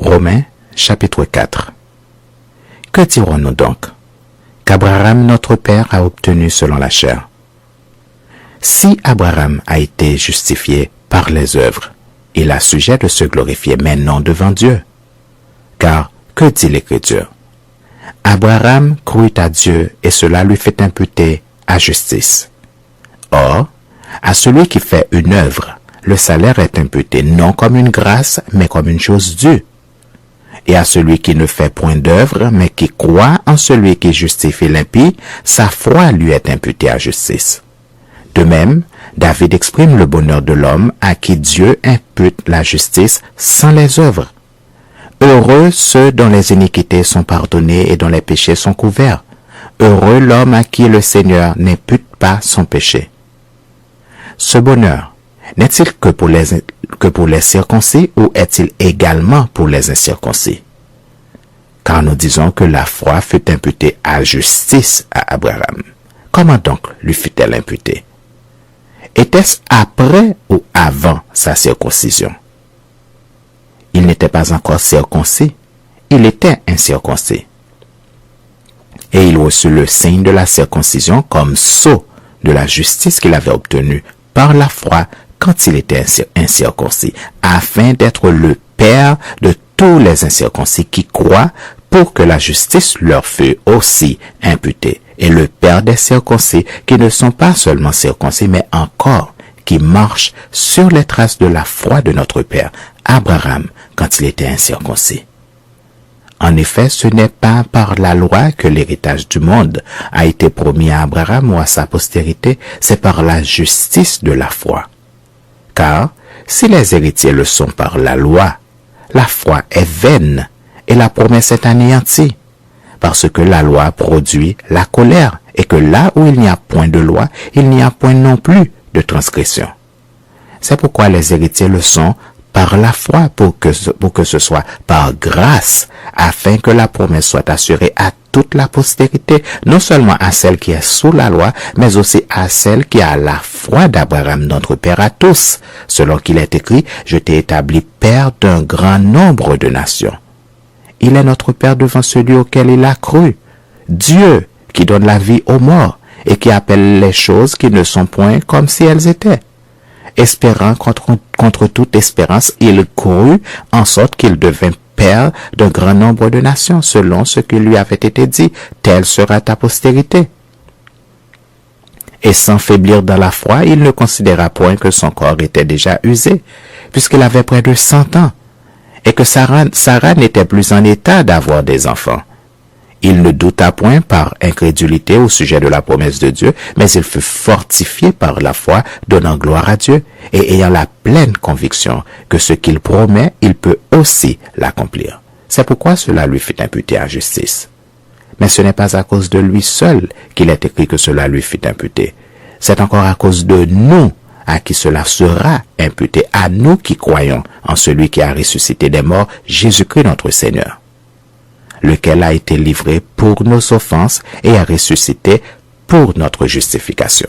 Romains chapitre 4. Que dirons-nous donc? Qu'Abraham notre père a obtenu selon la chair. Si Abraham a été justifié par les œuvres, il a sujet de se glorifier, mais non devant Dieu. Car, que dit l'Écriture? Abraham crut à Dieu et cela lui fait imputer à justice. Or, à celui qui fait une œuvre, le salaire est imputé non comme une grâce, mais comme une chose due. Et à celui qui ne fait point d'œuvre, mais qui croit en celui qui justifie l'impie, sa foi lui est imputée à justice. De même, David exprime le bonheur de l'homme à qui Dieu impute la justice sans les œuvres. Heureux ceux dont les iniquités sont pardonnées et dont les péchés sont couverts. Heureux l'homme à qui le Seigneur n'impute pas son péché. Ce bonheur, n'est-il que pour les circoncis ou est-il également pour les incirconcis? Car nous disons que la foi fut imputée à justice à Abraham. Comment donc lui fut-elle imputée? Était-ce après ou avant sa circoncision? Il n'était pas encore circoncis, il était incirconcis. Et il reçut le signe de la circoncision comme sceau de la justice qu'il avait obtenue par la foi quand il était incirconcis, afin d'être le père de tous les incirconcis qui croient pour que la justice leur fût aussi imputée, et le père des circoncis qui ne sont pas seulement circoncis, mais encore qui marchent sur les traces de la foi de notre père, Abraham, quand il était incirconcis. En effet, ce n'est pas par la loi que l'héritage du monde a été promis à Abraham ou à sa postérité, c'est par la justice de la foi. Car, si les héritiers le sont par la loi foi est vaine et la promesse est anéantie, parce que la loi produit la colère, et que là où il n'y a point de loi, il n'y a point non plus de transgression. C'est pourquoi les héritiers le sont par la foi, pour que ce soit par grâce, afin que la promesse soit assurée à toute la postérité, non seulement à celle qui est sous la loi, mais aussi à celle qui a la foi d'Abraham notre père à tous, selon qu'il est écrit, « Je t'ai établi père d'un grand nombre de nations ». Il est notre père devant celui auquel il a cru, Dieu qui donne la vie aux morts et qui appelle les choses qui ne sont point comme si elles étaient. Espérant contre toute espérance, il crut en sorte qu'il devint père d'un grand nombre de nations, selon ce qui lui avait été dit, telle sera ta postérité. Et sans faiblir dans la foi, il ne considéra point que son corps était déjà usé, puisqu'il avait près de 100 ans, et que Sarah n'était plus en état d'avoir des enfants. Il ne douta point par incrédulité au sujet de la promesse de Dieu, mais il fut fortifié par la foi, donnant gloire à Dieu, et ayant la pleine conviction que ce qu'il promet, il peut aussi l'accomplir. C'est pourquoi cela lui fut imputé à justice. Mais ce n'est pas à cause de lui seul qu'il est écrit que cela lui fut imputé. C'est encore à cause de nous à qui cela sera imputé, à nous qui croyons en celui qui a ressuscité des morts, Jésus-Christ notre Seigneur, lequel a été livré pour nos offenses et a ressuscité pour notre justification.